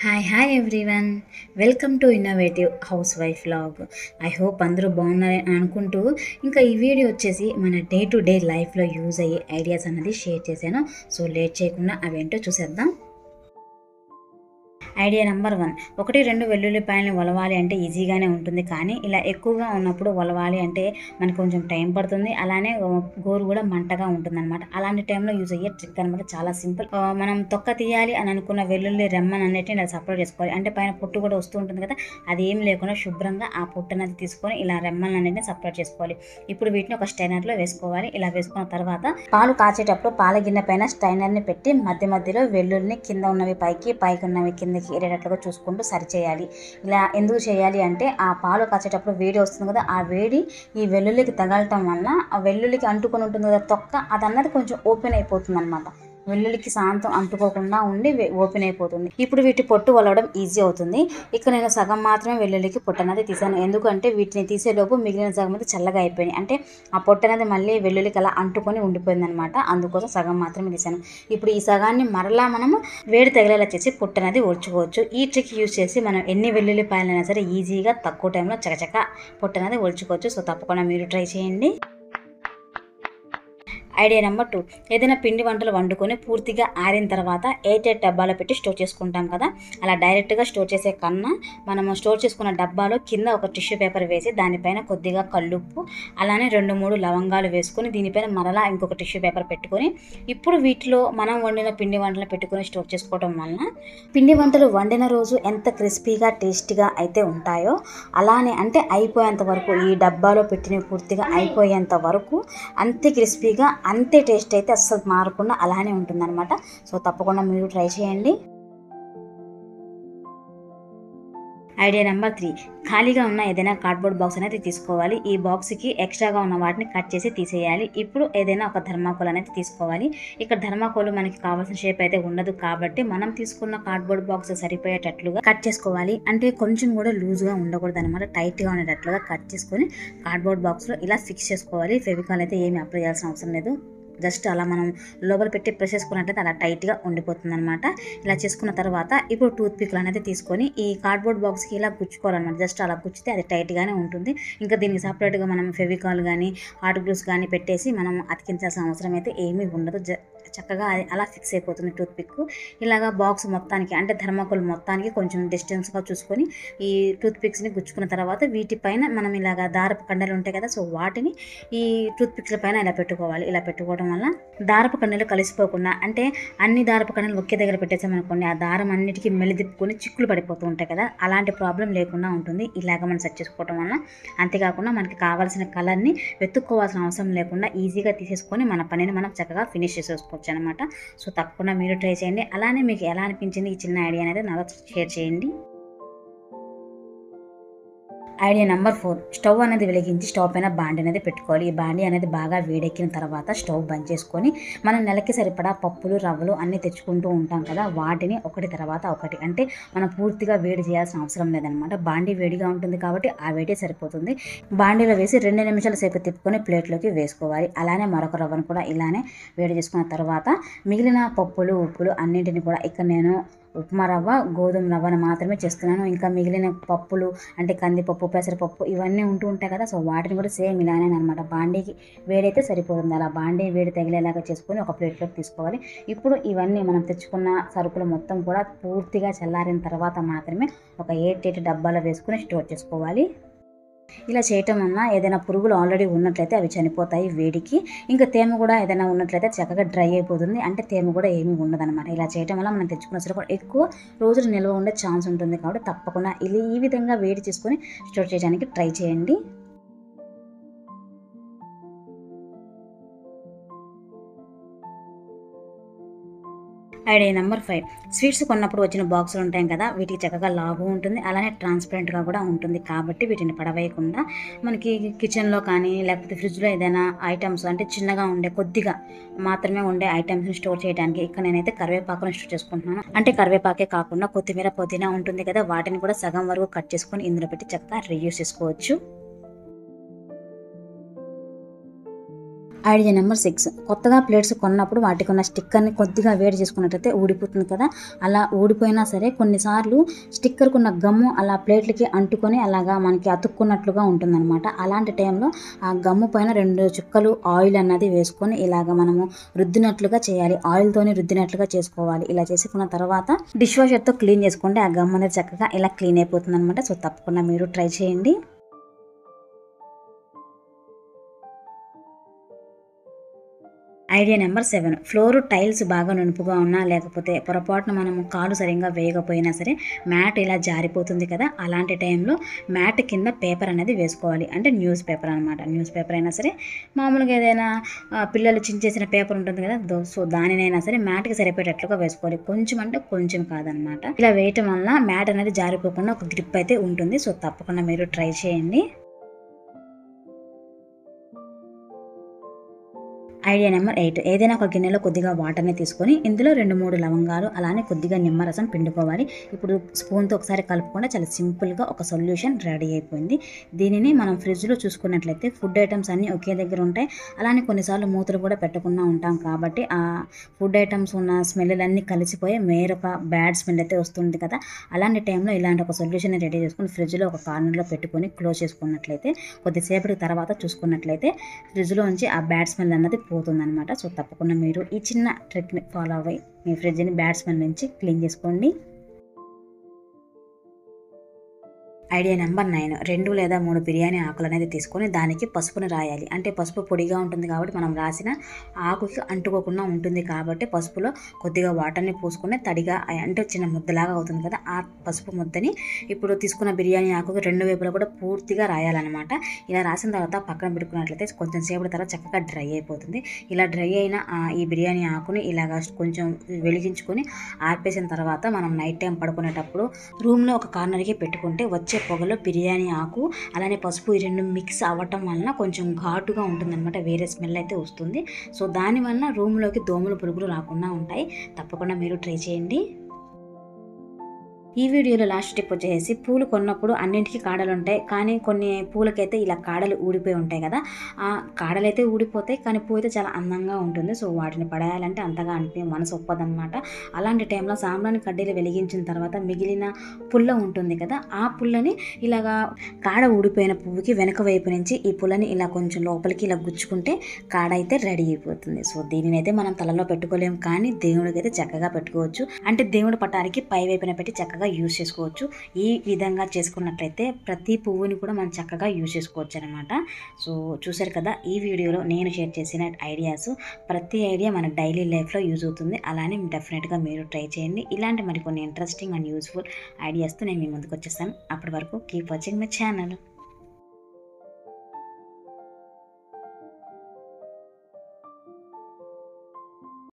Hi everyone. Welcome to innovative house wife vlog. I hope అందరూ బాగున్నారని అనుకుంటూ ఇంకా ఈ వీడియో వచ్చేసి మన డే టు డే లైఫ్లో యూజ్ అయ్యే ఐడియాస్ అన్నది షేర్ చేశాను. సో లేట్ చేయకుండా అవేంటో చూసేద్దాం. ఐడియా నెంబర్ 1, 1-2 వెల్లుల్లిపాయలని ఒలవాలి అంటే ఈజీగానే ఉంటుంది, కానీ ఇలా ఎక్కువగా ఉన్నప్పుడు ఒలవాలి అంటే మనకు కొంచెం టైం పడుతుంది. అలానే గోరు కూడా మంటగా ఉంటుంది అనమాట. అలాంటి టైంలో యూజ్ అయ్యే ట్రిక్ అనమాట, చాలా సింపుల్. మనం తొక్క తీయాలి అని అనుకున్న వెల్లుల్లి రెమ్మన్ అన్నిటిని ఇలా సపరేట్ చేసుకోవాలి. అంటే పైన పొట్టు కూడా వస్తూ ఉంటుంది కదా, అది ఏం లేకుండా శుభ్రంగా ఆ పొట్టు అనేది తీసుకొని ఇలా రెమ్మన్ అన్నిటిని సపరేట్ చేసుకోవాలి. ఇప్పుడు వీటిని ఒక స్టైనర్లో వేసుకోవాలి. ఇలా వేసుకున్న తర్వాత పాలు కాచేటప్పుడు పాల గిన్నె పైన స్టైనర్ని పెట్టి మధ్య మధ్యలో వెల్లుల్లిని కింద ఉన్నవి పైకి ఉన్నవి కిందకి ఏరేటట్లుగా చూసుకుంటూ సరిచేయాలి. ఇలా ఎందుకు చేయాలి అంటే ఆ పాలు కాచేటప్పుడు వేడి వస్తుంది కదా, ఆ వేడి ఈ వెల్లుల్లికి తగలటం వల్ల ఆ వెల్లుల్లికి అంటుకొని ఉంటుంది కదా తొక్క, అదన్నది కొంచెం ఓపెన్ అయిపోతుంది అనమాట. వెల్లుల్లికి శాంతం అంటుకోకుండా ఉండి ఓపెన్ అయిపోతుంది. ఇప్పుడు వీటి పొట్టు వలవడం ఈజీ అవుతుంది. ఇక్కడ నేను సగం మాత్రమే వెల్లుల్లికి పొట్టు అనేది తీసాను, ఎందుకంటే వీటిని తీసేలోపు మిగిలిన సగం అయితే చల్లగా అయిపోయింది. అంటే ఆ పొట్టు అనేది మళ్ళీ వెల్లుల్లికి అలా అంటుకొని ఉండిపోయింది అనమాట. అందుకోసం సగం మాత్రమే తీసాను. ఇప్పుడు ఈ సగాన్ని మరలా మనము వేడి తగిలేలా చేసి పొట్టు అనేది ఒలుచుకోవచ్చు. ఈ ట్రిక్ యూజ్ చేసి మనం ఎన్ని వెల్లుల్లిపాయలైనా సరే ఈజీగా తక్కువ టైంలో చకచక పొట్టు అనేది ఒలుచుకోవచ్చు. సో తప్పకుండా మీరు ట్రై చేయండి. ఐడియా నెంబర్ 2, ఏదైనా పిండి వంటలు వండుకొని పూర్తిగా ఆరిన తర్వాత ఎయిర్ డబ్బాలో పెట్టి స్టోర్ చేసుకుంటాం కదా, అలా డైరెక్ట్గా స్టోర్ చేసే కన్నా మనము స్టోర్ చేసుకున్న డబ్బాలో కింద ఒక టిష్యూ పేపర్ వేసి దానిపైన కొద్దిగా కల్లుప్పు, అలానే 2-3 లవంగాలు వేసుకొని దీనిపైన మరలా ఇంకొక టిష్యూ పేపర్ పెట్టుకొని ఇప్పుడు వీటిలో మనం వండిన పిండి వంటలు పెట్టుకొని స్టోర్ చేసుకోవడం వలన పిండి వంటలు వండిన రోజు ఎంత క్రిస్పీగా టేస్టీగా అయితే ఉంటాయో అలానే అంటే అయిపోయేంత వరకు ఈ డబ్బాలో పెట్టినవి పూర్తిగా అయిపోయేంత వరకు అంతే క్రిస్పీగా అంతే టేస్ట్ అయితే అస్సలు మారకుండా అలానే ఉంటుందన్నమాట. సో తప్పకుండా మీరు ట్రై చేయండి. ఐడియా నెంబర్ 3, ఖాళీగా ఉన్న ఏదైనా కార్డ్బోర్డ్ బాక్స్ అనేది తీసుకోవాలి. ఈ బాక్స్కి ఎక్స్ట్రాగా ఉన్న వాటిని కట్ చేసి తీసేయాలి. ఇప్పుడు ఏదైనా ఒక థర్మాకోల్ అనేది తీసుకోవాలి. ఇక్కడ థర్మాకోల్ మనకి కావాల్సిన షేప్ అయితే ఉండదు కాబట్టి మనం తీసుకున్న కార్డ్బోర్డ్ బాక్స్ సరిపోయేటట్లుగా కట్ చేసుకోవాలి. అంటే కొంచెం కూడా లూజ్గా ఉండకూడదు అనమాట, టైట్గా ఉండేటట్లుగా కట్ చేసుకొని కార్డ్బోర్డ్ బాక్స్లో ఇలా ఫిక్స్ చేసుకోవాలి. ఫెవికాల్ అయితే ఏమీ అప్లై చేయాల్సిన అవసరం లేదు, జస్ట్ అలా మనం లోపల పెట్టి ప్రెస్ చేసుకున్నట్లయితే అలా టైట్గా ఉండిపోతుంది అనమాట. ఇలా చేసుకున్న తర్వాత ఇప్పుడు టూత్ పిక్లు అనేది తీసుకొని ఈ కార్డ్బోర్డ్ బాక్స్కి ఇలా గుచ్చుకోవాలన్నమాట. జస్ట్ అలా గుచ్చితే అది టైట్గానే ఉంటుంది. ఇంకా దీనికి సపరేట్గా మనం ఫెవికాల్ కానీ హాట్ గ్లూస్ కానీ పెట్టేసి మనం అతికించాల్సిన అవసరం అయితే ఏమీ ఉండదు. చక్కగా అలా ఫిక్స్ అయిపోతుంది టూత్ పిక్. ఇలాగా బాక్స్ మొత్తానికి అంటే థర్మాకోల్ మొత్తానికి కొంచెం డిస్టెన్స్గా చూసుకొని ఈ టూత్ పిక్స్ని గుచ్చుకున్న తర్వాత వీటిపైన మనం ఇలాగా దారపు కండలు ఉంటాయి కదా, సో వాటిని ఈ టూత్ పిక్ల పైన ఇలా పెట్టుకోవాలి. ఇలా పెట్టుకోవడం వల్ల దారపు కండలు కలిసిపోకుండా, అంటే అన్ని దారపు కండలు ఒకే దగ్గర పెట్టేసామనుకోండి ఆ దారం అన్నిటికీ మెలిదిప్పుకొని చిక్కులు పడిపోతూ ఉంటాయి కదా, అలాంటి ప్రాబ్లం లేకుండా ఉంటుంది ఇలాగ మనం సెట్ చేసుకోవడం వల్ల. అంతేకాకుండా మనకి కావాల్సిన కలర్ని వెతుక్కోవాల్సిన అవసరం లేకుండా ఈజీగా తీసేసుకొని మన పనిని మనం చక్కగా ఫినిష్ చేసేసుకోవచ్చు అనమాట. సో తప్పకుండా మీరు ట్రై చేయండి. అలానే మీకు ఎలా అనిపించింది ఈ చిన్న ఐడియా అనేది నాతో షేర్ చేయండి. ఐడియా నెంబర్ 4, స్టవ్ అనేది వెలిగించి స్టవ్ పైన బాండి అనేది పెట్టుకోవాలి. ఈ బాండి అనేది బాగా వేడెక్కిన తర్వాత స్టవ్ బంద్ చేసుకొని మనం నెలకి సరిపడా పప్పులు రవ్వలు అన్నీ తెచ్చుకుంటూ ఉంటాం కదా, వాటిని ఒకటి తర్వాత ఒకటి అంటే మనం పూర్తిగా వేడి చేయాల్సిన అవసరం లేదనమాట. బాండి వేడిగా ఉంటుంది కాబట్టి ఆ వేడి సరిపోతుంది. బాండీలో వేసి 2 నిమిషాల సేపు తిప్పుకొని ప్లేట్లోకి వేసుకోవాలి. అలానే మరొక రవ్వను కూడా ఇలానే వేడి చేసుకున్న తర్వాత మిగిలిన పప్పులు ఉప్పులు అన్నింటిని కూడా ఇక్కడ నేను ఉప్మా రవ్వ గోధుమ రవ్వను మాత్రమే చేస్తున్నాను. ఇంకా మిగిలిన పప్పులు అంటే కందిపప్పు పెసరపప్పు ఇవన్నీ ఉంటూ ఉంటాయి కదా, సో వాటిని కూడా సేమ్ ఇలానే అనమాట. బాండీకి వేడైతే సరిపోతుంది. అలా బాండీ వేడి తగిలేలాగా చేసుకొని ఒక ప్లేట్లోకి తీసుకోవాలి. ఇప్పుడు ఇవన్నీ మనం తెచ్చుకున్న సరుకులు మొత్తం కూడా పూర్తిగా చల్లారిన తర్వాత మాత్రమే ఒక ఎయిర్ డబ్బాలో వేసుకుని స్టోర్ చేసుకోవాలి. ఇలా చేయటం వల్ల ఏదైనా పురుగులు ఆల్రెడీ ఉన్నట్లయితే అవి చనిపోతాయి వేడికి. ఇంకా తేమ కూడా ఏదైనా ఉన్నట్లయితే చక్కగా డ్రై అయిపోతుంది, అంటే తేమ కూడా ఏమీ ఉండదన్నమాట. ఇలా చేయటం వల్ల మనం తెచ్చుకున్న సరుకు ఎక్కువ రోజులు నిల్వ ఉండే ఛాన్స్ ఉంటుంది కాబట్టి తప్పకుండా ఈ విధంగా వేడి చేసుకొని స్టోర్ చేయడానికి ట్రై చేయండి. ఐడియా నెంబర్ 5, స్వీట్స్ కొన్నప్పుడు వచ్చిన బాక్సులు ఉంటాయి కదా, వీటికి చక్కగా లాగు ఉంటుంది, అలానే ట్రాన్స్పరెంట్గా కూడా ఉంటుంది కాబట్టి వీటిని పడవేయకుండా మనకి కిచెన్లో కానీ లేకపోతే ఫ్రిడ్జ్లో ఏదైనా ఐటమ్స్ అంటే చిన్నగా ఉండే కొద్దిగా మాత్రమే ఉండే ఐటమ్స్ని స్టోర్ చేయడానికి ఇక్కడ నేనైతే కరివేపాకును స్టోర్ చేసుకుంటున్నాను. అంటే కరివేపాకే కాకుండా కొత్తిమీర పుదీనా ఉంటుంది కదా, వాటిని కూడా సగం వరకు కట్ చేసుకొని ఇందులో పెట్టి చక్కగా రీయూస్ చేసుకోవచ్చు. ఐడియా నెంబర్ 6, కొత్తగా ప్లేట్స్ కొన్నప్పుడు వాటికి ఉన్న స్టిక్కర్ని కొద్దిగా వేడి చేసుకున్నట్లయితే ఊడిపోతుంది కదా. అలా ఊడిపోయినా సరే కొన్నిసార్లు స్టిక్కర్కి ఉన్న గమ్ము అలా ప్లేట్లకి అంటుకొని అలాగా మనకి అతుక్కున్నట్లుగా ఉంటుందన్నమాట. అలాంటి టైంలో ఆ గమ్ము పైన 2 చుక్కలు ఆయిల్ అన్నది వేసుకొని ఇలాగ మనము రుద్దినట్లుగా చేయాలి. ఆయిల్తోని రుద్దినట్లుగా చేసుకోవాలి. ఇలా చేసుకున్న తర్వాత డిష్ వాషర్తో క్లీన్ చేసుకోండి. ఆ గమ్ అనేది చక్కగా ఇలా క్లీన్ అయిపోతుంది అనమాట. సో తప్పకుండా మీరు ట్రై చేయండి. ఐడియా నెంబర్ 7, ఫ్లోర్ టైల్స్ బాగా నునుపుగా ఉన్నా లేకపోతే పొరపాటున మనము కాలు సరిగ్గా వేయకపోయినా సరే మ్యాట్ ఇలా జారిపోతుంది కదా. అలాంటి టైంలో మ్యాట్ కింద పేపర్ అనేది వేసుకోవాలి. అంటే న్యూస్ పేపర్ అనమాట. న్యూస్ పేపర్ అయినా సరే మామూలుగా ఏదైనా పిల్లలు చించేసిన పేపర్ ఉంటుంది కదా, సో దానినైనా సరే మ్యాట్కి సరిపోయేటట్లుగా వేసుకోవాలి. కొంచెం అంటే కొంచెం కాదనమాట. ఇలా వేయటం వల్ల మ్యాట్ అనేది జారిపోకుండా ఒక గ్రిప్ అయితే ఉంటుంది. సో తప్పకుండా మీరు ట్రై చేయండి. ఐడియా నెంబర్ 8, ఏదైనా ఒక గిన్నెలో కొద్దిగా వాటర్ని తీసుకొని ఇందులో 2-3 లవంగాలు అలానే కొద్దిగా నిమ్మరసం పిండుకోవాలి. ఇప్పుడు స్పూన్తో ఒకసారి కలుపుకుండా చాలా సింపుల్గా ఒక సొల్యూషన్ రెడీ అయిపోయింది. దీనిని మనం ఫ్రిడ్జ్లో చూసుకున్నట్లయితే ఫుడ్ ఐటమ్స్ అన్నీ ఒకే దగ్గర ఉంటాయి. అలానే కొన్నిసార్లు మూతలు కూడా పెట్టకుండా ఉంటాం కాబట్టి ఆ ఫుడ్ ఐటమ్స్ ఉన్న స్మెల్లన్నీ కలిసిపోయి వేరొక బ్యాడ్ స్మెల్ అయితే వస్తుంది కదా. అలాంటి టైంలో ఇలాంటి ఒక సొల్యూషన్ రెడీ చేసుకుని ఫ్రిడ్జ్లో ఒక కార్నర్లో పెట్టుకొని క్లోజ్ చేసుకున్నట్లయితే కొద్దిసేపటి తర్వాత చూసుకున్నట్లయితే ఫ్రిడ్జ్లో నుంచి ఆ బ్యాడ్ స్మెల్ అన్నది పోతుందన్నమాట. సో తప్పకుండా మీరు ఈ చిన్న ట్రిక్ని ఫాలో అవ్వి మీ ఫ్రిడ్జ్ని బ్యాడ్ స్మెల్ నుంచి క్లీన్ చేసుకోండి. ఐడియా నెంబర్ 9, 2 లేదా 3 బిర్యానీ ఆకులు అనేది తీసుకొని దానికి పసుపుని రాయాలి. అంటే పసుపు పొడిగా ఉంటుంది కాబట్టి మనం రాసిన ఆకుకి అంటుకోకుండా ఉంటుంది కాబట్టి పసుపులో కొద్దిగా వాటర్ని పోసుకొని తడిగా అంటే చిన్న ముద్దలాగా అవుతుంది కదా. ఆ పసుపు ముద్దని ఇప్పుడు తీసుకున్న బిర్యానీ ఆకుకి 2 వైపులా కూడా పూర్తిగా రాయాలన్నమాట. ఇలా రాసిన తర్వాత పక్కన పెట్టుకున్నట్లయితే కొంచెం సేపటి తర్వాత చక్కగా డ్రై అయిపోతుంది. ఇలా డ్రై అయిన ఈ బిర్యానీ ఆకుని ఇలాగా కొంచెం వెలిగించుకొని ఆర్పేసిన తర్వాత మనం నైట్ టైం పడుకునేటప్పుడు రూమ్లో ఒక కార్నర్కి పెట్టుకుంటే వచ్చే పొగలో బిర్యానీ ఆకు అలానే పసుపు ఈ 2 మిక్స్ అవ్వటం వలన కొంచెం ఘాటుగా ఉంటుందన్నమాట. వేరే స్మెల్ అయితే వస్తుంది. సో దానివల్ల రూమ్లోకి దోమలు పురుగులు రాకుండా ఉంటాయి. తప్పకుండా మీరు ట్రై చేయండి. ఈ వీడియోలో లాస్ట్ టిప్ వచ్చేసి పూలు కొన్నప్పుడు అన్నింటికి కాడలు ఉంటాయి. కానీ కొన్ని పూలకైతే ఇలా కాడలు ఊడిపోయి ఉంటాయి కదా. ఆ కాడలు అయితే ఊడిపోతాయి కానీ పువ్వు అయితే చాలా అందంగా ఉంటుంది. సో వాటిని పడేయాలంటే అంతగా మనసు ఒప్పదనమాట. అలాంటి టైంలో సాంబ్రాణి కడ్డీలు వెలిగించిన తర్వాత మిగిలిన పుల్ల ఉంటుంది కదా, ఆ పుల్లని ఇలాగా కాడ ఊడిపోయిన పువ్వుకి వెనక వైపు నుంచి ఈ పుల్లని ఇలా కొంచెం లోపలికి ఇలా గుచ్చుకుంటే కాడ అయితే రెడీ అయిపోతుంది. సో దీనిని అయితే మనం తలలో పెట్టుకోలేము కానీ దేవుడికి అయితే చక్కగా పెట్టుకోవచ్చు. అంటే దేవుడి పటానికి పై వైపున పెట్టి చక్కగా యూజ్ చేసుకోవచ్చు. ఈ విధంగా చేసుకున్నట్లయితే ప్రతి పువ్వుని కూడా మనం చక్కగా యూజ్ చేసుకోవచ్చు అనమాట. సో చూసారు కదా, ఈ వీడియోలో నేను షేర్ చేసిన ఐడియాస్ ప్రతి ఐడియా మన డైలీ లైఫ్లో యూజ్ అవుతుంది. అలానే డెఫినెట్గా మీరు ట్రై చేయండి. ఇలాంటి మరికొన్ని ఇంట్రెస్టింగ్ అండ్ యూస్ఫుల్ ఐడియాస్తో నేను మీ ముందుకు వచ్చేస్తాను. అప్పటి వరకు కీప్ వాచింగ్ మై ఛానల్.